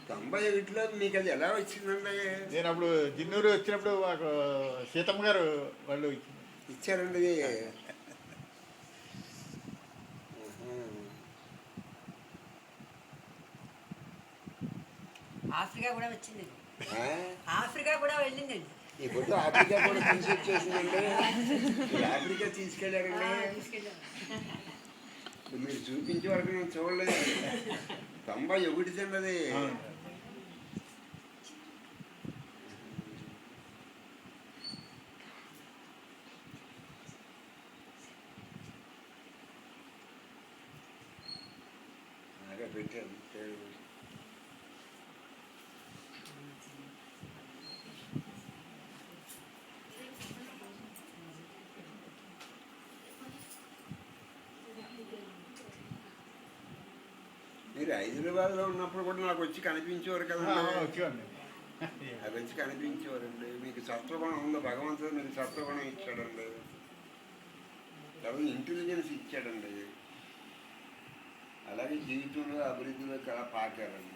91లో మీకు అది ఎలా వచ్చిందండి? నేను అప్పుడు జిన్నూరు వచ్చినప్పుడు మాకు సీతమ్మ గారు వాళ్ళు ఇచ్చారండి ఇది. ఆఫ్రికా కూడా వచ్చింది, ఆ? ఆఫ్రికా కూడా వెళ్ళిందండి. ఈ ఫోటో ఆఫ్రికా కూడా తీసుకొచ్చేసిందండి. ఆఫ్రికా తీసుకెళ్ళారండి. తీసుకెళ్ళాం. మీరు చూపించే వరకు నేను చూడలేదు. 91 అది. బాగా పెట్టారు. మీరు హైదరాబాద్లో ఉన్నప్పుడు కూడా నాకు వచ్చి కనిపించేవారు కదండి. వచ్చేవాడిని. అది వచ్చి కనిపించేవారండి. మీకు సత్వగుణం ఉందో భగవంతుడు మీకు సత్వగుణం ఇచ్చాడండి. ఇంటెలిజెన్స్ ఇచ్చాడండి. అలాగే జీవితంలో అభివృద్ధిలో చాలా పాకారండి.